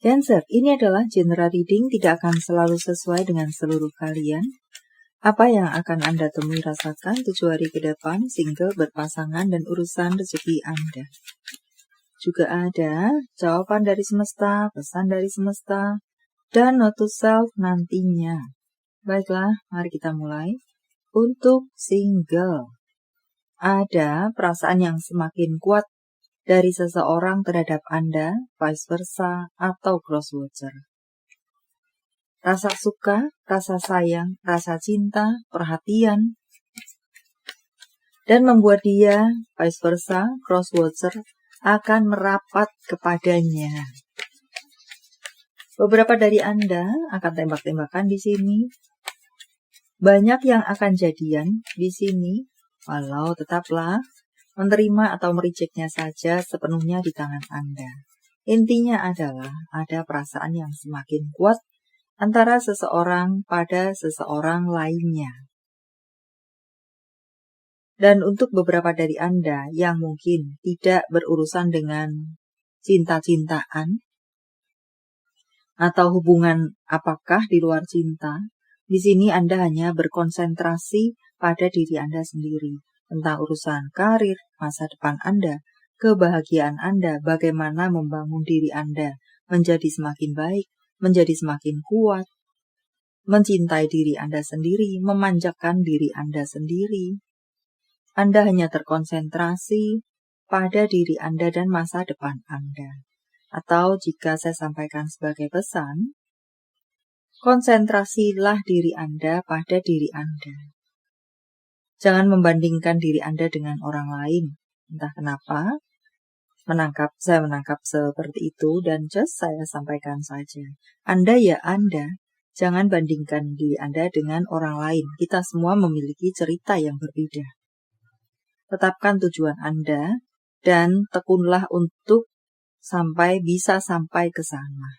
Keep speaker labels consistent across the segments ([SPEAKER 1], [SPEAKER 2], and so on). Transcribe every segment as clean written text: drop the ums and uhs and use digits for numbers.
[SPEAKER 1] Cancer, ini adalah general reading, tidak akan selalu sesuai dengan seluruh kalian. Apa yang akan Anda temui rasakan 7 hari ke depan, single, berpasangan, dan urusan rezeki Anda. Juga ada jawaban dari semesta, pesan dari semesta, dan note to self nantinya. Baiklah, mari kita mulai. Untuk single, ada perasaan yang semakin kuat dari seseorang terhadap Anda, vice versa, atau crosswatcher. Rasa suka, rasa sayang, rasa cinta, perhatian, dan membuat dia, vice versa, crosswatcher, akan merapat kepadanya. Beberapa dari Anda akan tembak-tembakan di sini. Banyak yang akan jadian di sini, walau tetaplah menerima atau merejectnya saja sepenuhnya di tangan Anda. Intinya adalah ada perasaan yang semakin kuat antara seseorang pada seseorang lainnya. Dan untuk beberapa dari Anda yang mungkin tidak berurusan dengan cinta-cintaan atau hubungan apakah di luar cinta, di sini Anda hanya berkonsentrasi pada diri Anda sendiri. Tentang urusan karir, masa depan Anda, kebahagiaan Anda, bagaimana membangun diri Anda menjadi semakin baik, menjadi semakin kuat, mencintai diri Anda sendiri, memanjakan diri Anda sendiri. Anda hanya terkonsentrasi pada diri Anda dan masa depan Anda. Atau jika saya sampaikan sebagai pesan, konsentrasilah diri Anda pada diri Anda. Jangan membandingkan diri Anda dengan orang lain. Entah kenapa, saya menangkap seperti itu dan just saya sampaikan saja. Anda ya Anda, jangan bandingkan diri Anda dengan orang lain. Kita semua memiliki cerita yang berbeda. Tetapkan tujuan Anda dan tekunlah untuk bisa sampai ke sana.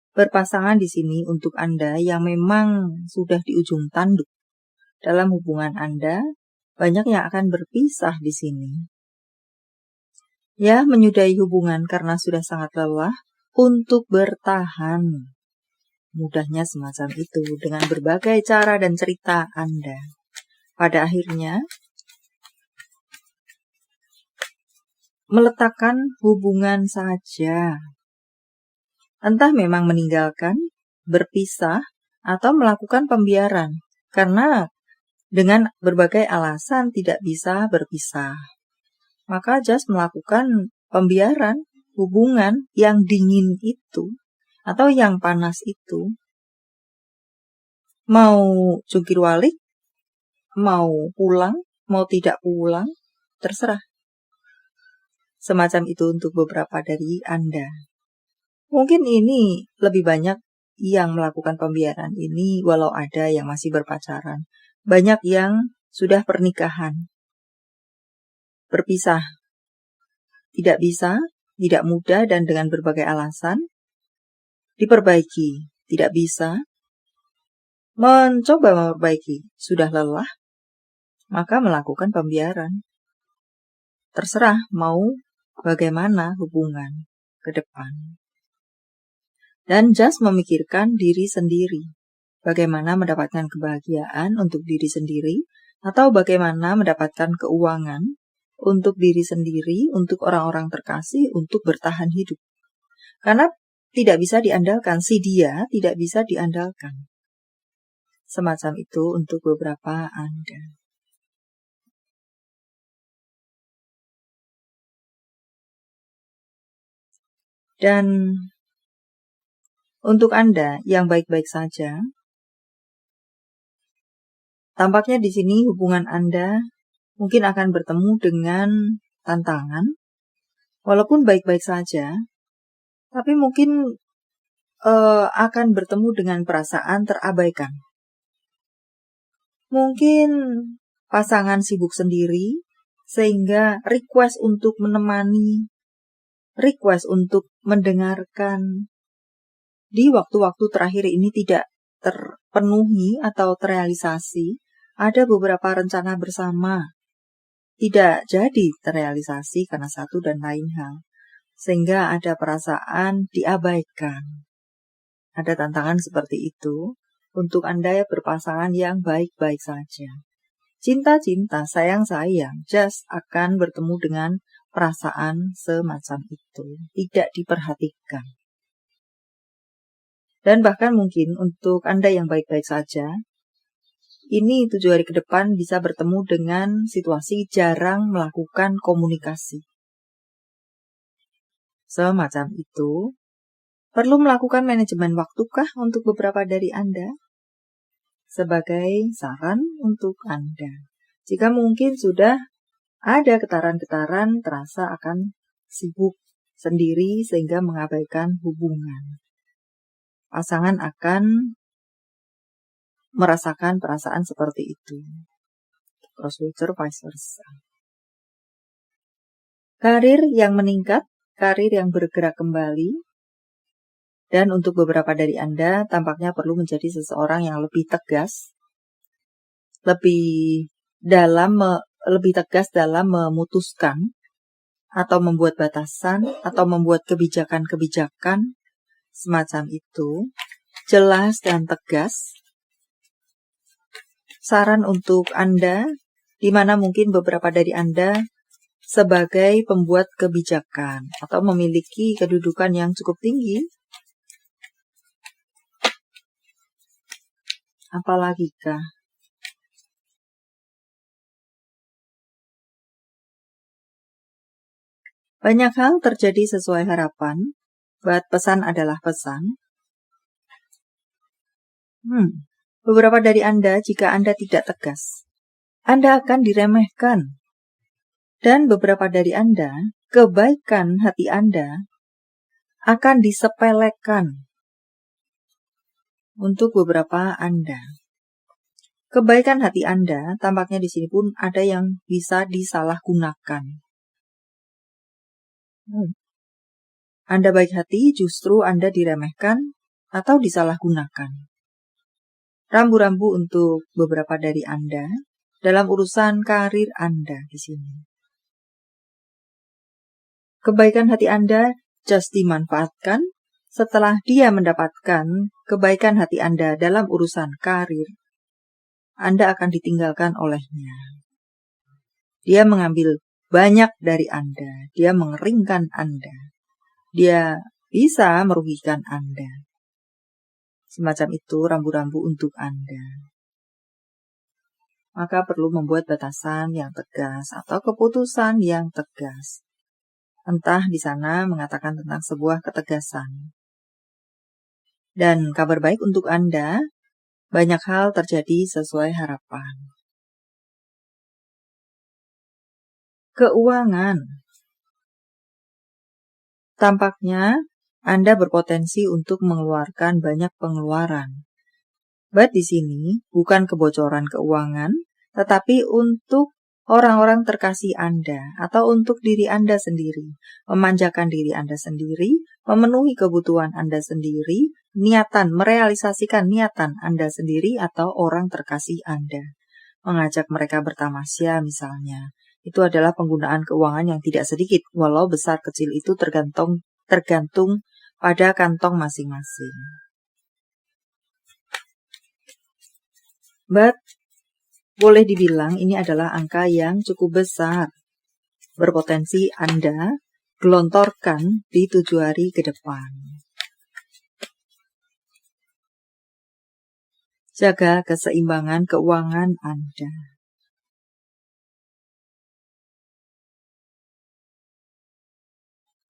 [SPEAKER 1] Berpasangan di sini untuk Anda yang memang sudah di ujung tanduk dalam hubungan Anda, banyak yang akan berpisah di sini. Ya, menyudahi hubungan karena sudah sangat lelah untuk bertahan. Mudahnya semacam itu dengan berbagai cara dan cerita Anda. Pada akhirnya, meletakkan hubungan saja. Entah memang meninggalkan, berpisah, atau melakukan pembiaran. Karena dengan berbagai alasan tidak bisa berpisah. Maka just melakukan pembiaran hubungan yang dingin itu, atau yang panas itu. Mau jungkir balik, mau pulang, mau tidak pulang, terserah. Semacam itu untuk beberapa dari Anda. Mungkin ini lebih banyak yang melakukan pembiaran ini walau ada yang masih berpacaran. Banyak yang sudah pernikahan. Berpisah. Tidak bisa, tidak mudah dan dengan berbagai alasan. Diperbaiki. Tidak bisa. Mencoba memperbaiki. Sudah lelah. Maka melakukan pembiaran. Terserah mau bagaimana hubungan ke depan. Dan just memikirkan diri sendiri. Bagaimana mendapatkan kebahagiaan untuk diri sendiri, atau bagaimana mendapatkan keuangan untuk diri sendiri, untuk orang-orang terkasih, untuk bertahan hidup. Karena tidak bisa diandalkan, si dia tidak bisa diandalkan. Semacam itu untuk beberapa Anda. Dan untuk Anda yang baik-baik saja, tampaknya di sini hubungan Anda mungkin akan bertemu dengan tantangan, walaupun baik-baik saja, tapi mungkin akan bertemu dengan perasaan terabaikan. Mungkin pasangan sibuk sendiri, sehingga request untuk menemani, request untuk mendengarkan, di waktu-waktu terakhir ini tidak terpenuhi atau terrealisasi. Ada beberapa rencana bersama tidak jadi terrealisasi karena satu dan lain hal. Sehingga ada perasaan diabaikan. Ada tantangan seperti itu untuk Anda berpasangan yang baik-baik saja. Cinta-cinta, sayang-sayang, just akan bertemu dengan perasaan semacam itu. Tidak diperhatikan. Dan bahkan mungkin untuk Anda yang baik-baik saja, ini 7 hari ke depan bisa bertemu dengan situasi jarang melakukan komunikasi. Semacam itu, perlu melakukan manajemen waktukah untuk beberapa dari Anda? Sebagai saran untuk Anda. Jika mungkin sudah ada getaran-getaran terasa akan sibuk sendiri sehingga mengabaikan hubungan. Pasangan akan merasakan perasaan seperti itu. Cross-culture vice versa. Karir yang meningkat, karir yang bergerak kembali, dan untuk beberapa dari Anda tampaknya perlu menjadi seseorang yang lebih tegas, lebih tegas dalam memutuskan atau membuat batasan atau membuat kebijakan-kebijakan semacam itu, jelas dan tegas. Saran untuk Anda, di mana mungkin beberapa dari Anda sebagai pembuat kebijakan atau memiliki kedudukan yang cukup tinggi. Apalagikah? Banyak hal terjadi sesuai harapan, buat pesan adalah pesan. Beberapa dari Anda, jika Anda tidak tegas, Anda akan diremehkan. Dan beberapa dari Anda, kebaikan hati Anda akan disepelekan. Untuk beberapa Anda, kebaikan hati Anda tampaknya di sini pun ada yang bisa disalahgunakan. Anda baik hati, justru Anda diremehkan atau disalahgunakan. Rambu-rambu untuk beberapa dari Anda dalam urusan karir Anda di sini. Kebaikan hati Anda just dimanfaatkan setelah dia mendapatkan kebaikan hati Anda dalam urusan karir. Anda akan ditinggalkan olehnya. Dia mengambil banyak dari Anda. Dia mengeringkan Anda. Dia bisa merugikan Anda. Semacam itu rambu-rambu untuk Anda. Maka perlu membuat batasan yang tegas atau keputusan yang tegas. Entah di sana mengatakan tentang sebuah ketegasan. Dan kabar baik untuk Anda, banyak hal terjadi sesuai harapan. Keuangan. Tampaknya Anda berpotensi untuk mengeluarkan banyak pengeluaran. But di sini bukan kebocoran keuangan, tetapi untuk orang-orang terkasih Anda atau untuk diri Anda sendiri. Memanjakan diri Anda sendiri, memenuhi kebutuhan Anda sendiri, merealisasikan niatan Anda sendiri atau orang terkasih Anda. Mengajak mereka bertamasya misalnya. Itu adalah penggunaan keuangan yang tidak sedikit, walau besar kecil itu tergantung pada kantong masing-masing. But boleh dibilang ini adalah angka yang cukup besar. Berpotensi Anda gelontorkan di 7 hari ke depan. Jaga keseimbangan keuangan Anda.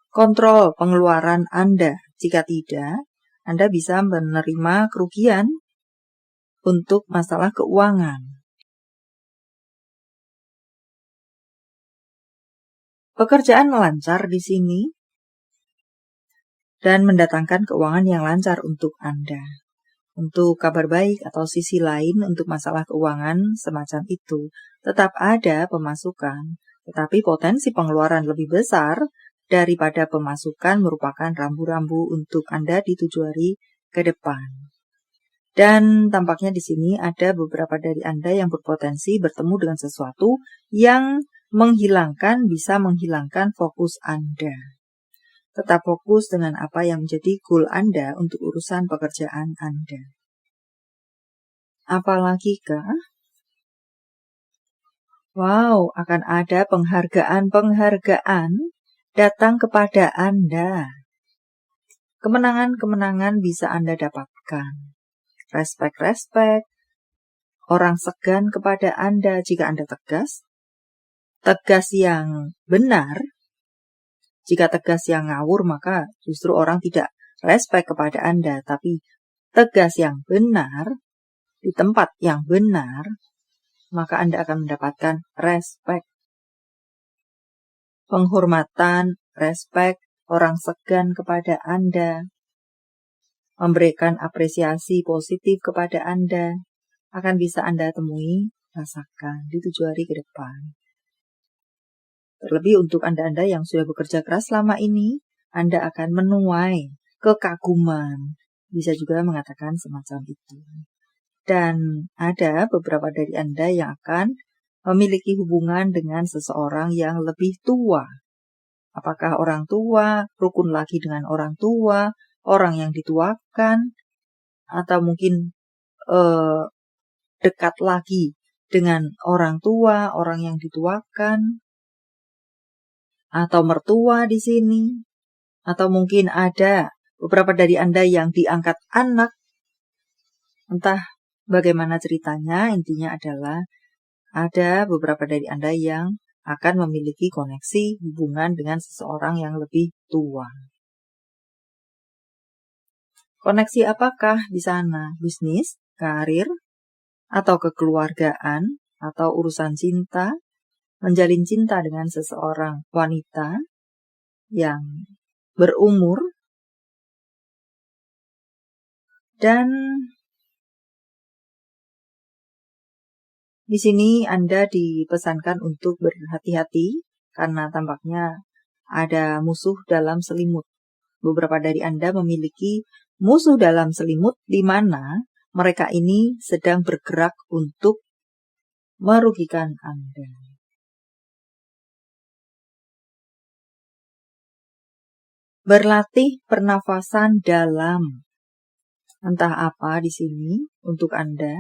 [SPEAKER 1] Kontrol pengeluaran Anda. Jika tidak, Anda bisa menerima kerugian untuk masalah keuangan. Pekerjaan lancar di sini dan mendatangkan keuangan yang lancar untuk Anda. Untuk kabar baik atau sisi lain untuk masalah keuangan semacam itu, tetap ada pemasukan, tetapi potensi pengeluaran lebih besar daripada pemasukan merupakan rambu-rambu untuk Anda di 7 hari ke depan. Dan tampaknya di sini ada beberapa dari Anda yang berpotensi bertemu dengan sesuatu yang menghilangkan, bisa menghilangkan fokus Anda. Tetap fokus dengan apa yang menjadi goal Anda untuk urusan pekerjaan Anda. Apalagi kah? Wow, akan ada penghargaan-penghargaan datang kepada Anda. Kemenangan-kemenangan bisa Anda dapatkan. Respek-respek. Orang segan kepada Anda jika Anda tegas. Tegas yang benar. Jika tegas yang ngawur, maka justru orang tidak respek kepada Anda. Tapi tegas yang benar, di tempat yang benar, maka Anda akan mendapatkan respek. Penghormatan, respek, orang segan kepada Anda, memberikan apresiasi positif kepada Anda, akan bisa Anda temui, rasakan di 7 hari ke depan. Terlebih untuk Anda-Anda yang sudah bekerja keras selama ini, Anda akan menuai kekaguman. Bisa juga mengatakan semacam itu. Dan ada beberapa dari Anda yang akan memiliki hubungan dengan seseorang yang lebih tua. Apakah orang tua, rukun lagi dengan orang tua, orang yang dituakan, atau mungkin dekat lagi dengan orang tua, orang yang dituakan, atau mertua di sini, atau mungkin ada beberapa dari Anda yang diangkat anak. Entah bagaimana ceritanya, intinya adalah ada beberapa dari Anda yang akan memiliki koneksi hubungan dengan seseorang yang lebih tua. Koneksi apakah di sana? Bisnis, karir, atau kekeluargaan, atau urusan cinta, menjalin cinta dengan seseorang wanita yang berumur, dan di sini Anda dipesankan untuk berhati-hati karena tampaknya ada musuh dalam selimut. Beberapa dari Anda memiliki musuh dalam selimut di mana mereka ini sedang bergerak untuk merugikan Anda. Berlatih pernafasan dalam. Entah apa di sini untuk Anda.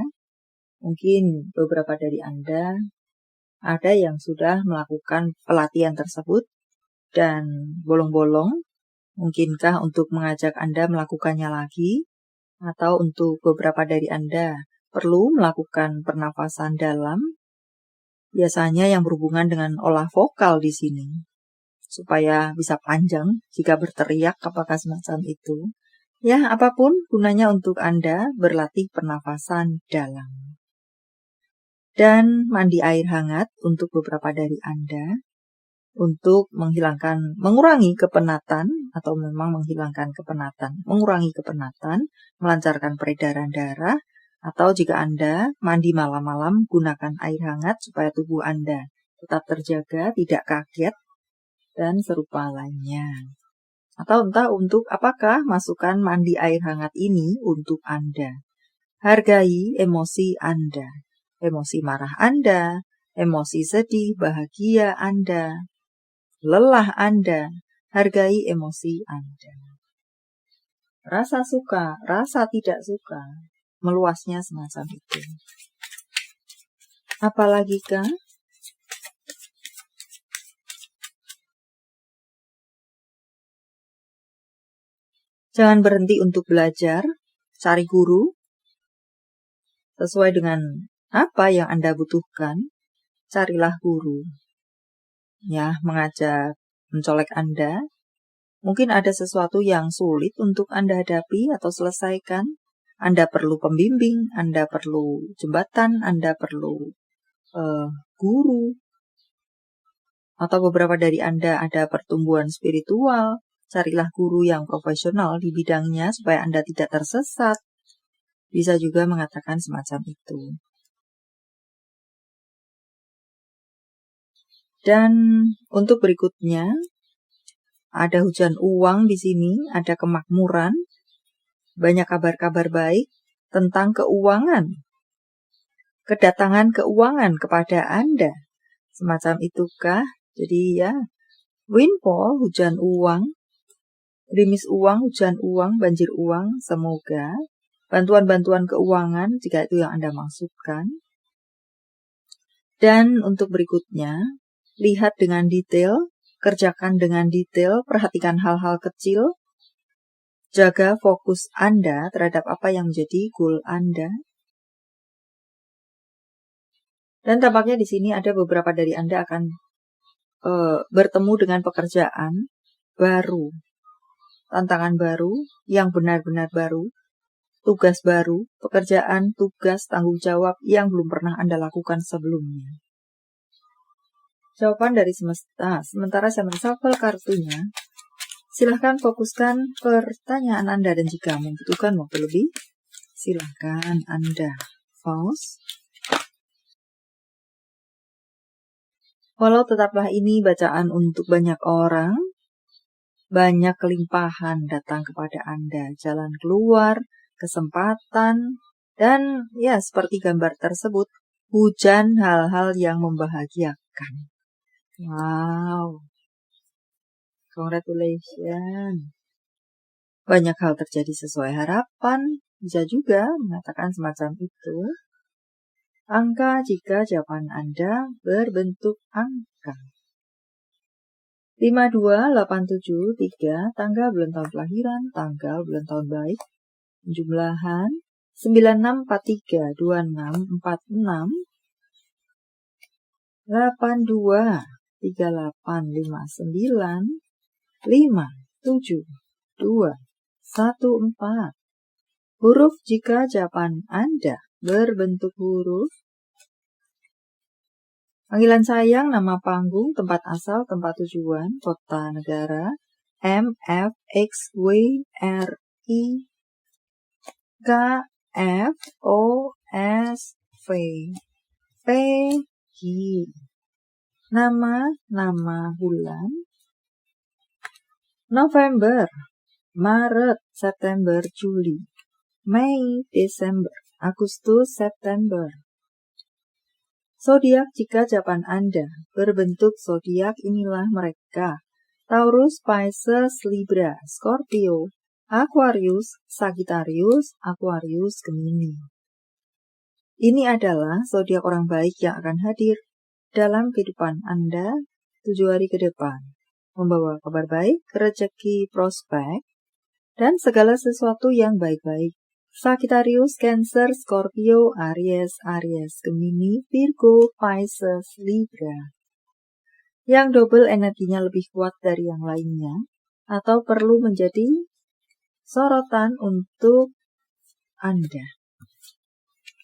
[SPEAKER 1] Mungkin beberapa dari Anda ada yang sudah melakukan pelatihan tersebut dan bolong-bolong. Mungkinkah untuk mengajak Anda melakukannya lagi? Atau untuk beberapa dari Anda perlu melakukan pernafasan dalam? Biasanya yang berhubungan dengan olah vokal di sini. Supaya bisa panjang jika berteriak, apakah semacam itu. Ya, apapun gunanya untuk Anda berlatih pernafasan dalam. Dan mandi air hangat untuk beberapa dari Anda. Untuk mengurangi kepenatan, atau memang menghilangkan kepenatan, mengurangi kepenatan, melancarkan peredaran darah, atau jika Anda mandi malam-malam, gunakan air hangat supaya tubuh Anda tetap terjaga, tidak kaget, dan serupa lainnya. Atau entah untuk apakah masukan mandi air hangat ini untuk Anda. Hargai emosi Anda, emosi marah Anda, emosi sedih, bahagia Anda, lelah Anda, hargai emosi Anda. Rasa suka, rasa tidak suka, meluasnya semacam itu. Apalagi kah? Jangan berhenti untuk belajar, cari guru, sesuai dengan apa yang Anda butuhkan, carilah guru. Ya, mengajak, mencolek Anda. Mungkin ada sesuatu yang sulit untuk Anda hadapi atau selesaikan. Anda perlu pembimbing, Anda perlu jembatan, Anda perlu guru. Atau beberapa dari Anda ada pertumbuhan spiritual. Carilah guru yang profesional di bidangnya supaya Anda tidak tersesat. Bisa juga mengatakan semacam itu. Dan untuk berikutnya, ada hujan uang di sini, ada kemakmuran, banyak kabar-kabar baik tentang keuangan. Kedatangan keuangan kepada Anda. Semacam itukah? Jadi ya, windfall, hujan uang, gerimis uang, hujan uang, banjir uang, semoga. Bantuan-bantuan keuangan, jika itu yang Anda maksudkan. Dan untuk berikutnya, lihat dengan detail, kerjakan dengan detail, perhatikan hal-hal kecil, jaga fokus Anda terhadap apa yang menjadi goal Anda. Dan tampaknya di sini ada beberapa dari Anda akan bertemu dengan pekerjaan baru, tantangan baru, yang benar-benar baru, tugas baru, pekerjaan, tugas, tanggung jawab yang belum pernah Anda lakukan sebelumnya. Jawaban dari semesta. Sementara saya men-shuffle kartunya, silahkan fokuskan pertanyaan Anda dan jika membutuhkan waktu lebih, silahkan Anda pause. Walau tetaplah ini bacaan untuk banyak orang, banyak kelimpahan datang kepada Anda, jalan keluar, kesempatan, dan ya seperti gambar tersebut, hujan hal-hal yang membahagiakan. Wow, congratulations. Banyak hal terjadi sesuai harapan, bisa juga mengatakan semacam itu. Angka jika jawaban Anda berbentuk angka. 52873, tanggal bulan tahun kelahiran, tanggal bulan tahun baik, jumlahan 9643 2646 82 3859 572 14. Huruf jika jawaban Anda berbentuk huruf. Panggilan sayang, nama panggung, tempat asal, tempat tujuan, kota, negara, M, F, X, W, R, I, K, F, O, S, V, P, Q. Nama bulan, November, Maret, September, Juli, Mei, Desember, Agustus, September. Zodiak jika jawaban Anda berbentuk zodiak inilah mereka. Taurus, Pisces, Libra, Scorpio, Aquarius, Sagittarius, Aquarius, Gemini. Ini adalah zodiak orang baik yang akan hadir dalam kehidupan Anda 7 hari ke depan. Membawa kabar baik, rezeki, prospek, dan segala sesuatu yang baik-baik. Sagittarius, Cancer, Scorpio, Aries, Gemini, Virgo, Pisces, Libra. Yang double energinya lebih kuat dari yang lainnya, atau perlu menjadi sorotan untuk Anda.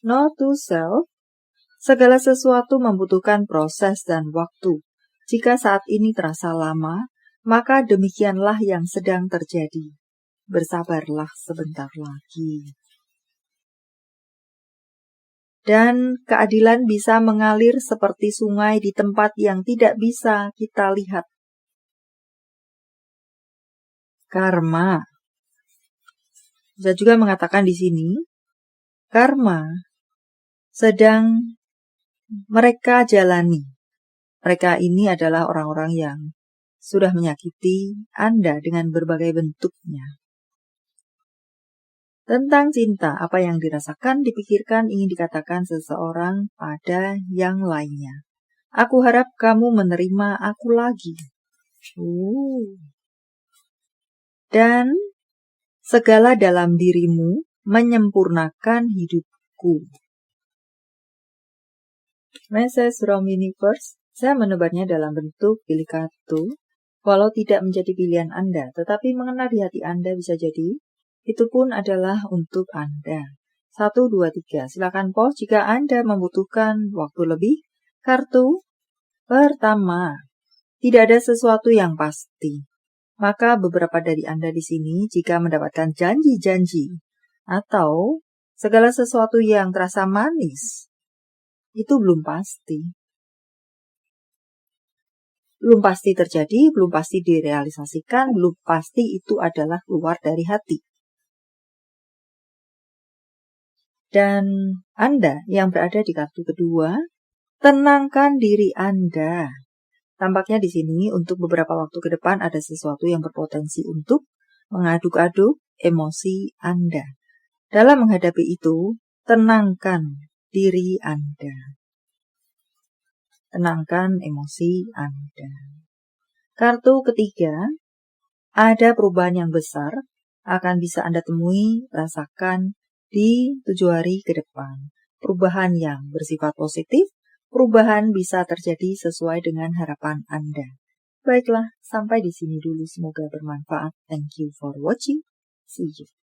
[SPEAKER 1] Note to self, segala sesuatu membutuhkan proses dan waktu. Jika saat ini terasa lama, maka demikianlah yang sedang terjadi. Bersabarlah sebentar lagi. Dan keadilan bisa mengalir seperti sungai di tempat yang tidak bisa kita lihat. Karma. Bisa juga mengatakan di sini, karma sedang mereka jalani. Mereka ini adalah orang-orang yang sudah menyakiti Anda dengan berbagai bentuknya. Tentang cinta, apa yang dirasakan, dipikirkan, ingin dikatakan seseorang pada yang lainnya. Aku harap kamu menerima aku lagi. Dan segala dalam dirimu menyempurnakan hidupku. Message from Universe, saya menebarnya dalam bentuk pilih kartu, walau tidak menjadi pilihan Anda, tetapi mengena di hati Anda bisa jadi, itu pun adalah untuk Anda. 1, 2, 3. Silakan pause jika Anda membutuhkan waktu lebih. Kartu pertama. Tidak ada sesuatu yang pasti. Maka beberapa dari Anda di sini jika mendapatkan janji-janji atau segala sesuatu yang terasa manis, itu belum pasti. Belum pasti terjadi, belum pasti direalisasikan, belum pasti itu adalah keluar dari hati. Dan Anda yang berada di kartu kedua, Tenangkan diri Anda. Tampaknya di sini untuk beberapa waktu ke depan ada sesuatu yang berpotensi untuk mengaduk-aduk emosi Anda. Dalam menghadapi itu, tenangkan diri Anda. Tenangkan emosi Anda. Kartu ketiga, ada perubahan yang besar akan bisa Anda temui, rasakan di 7 hari ke depan. Perubahan yang bersifat positif, perubahan bisa terjadi sesuai dengan harapan Anda. Baiklah, sampai di sini dulu. Semoga bermanfaat. Thank you for watching. See you.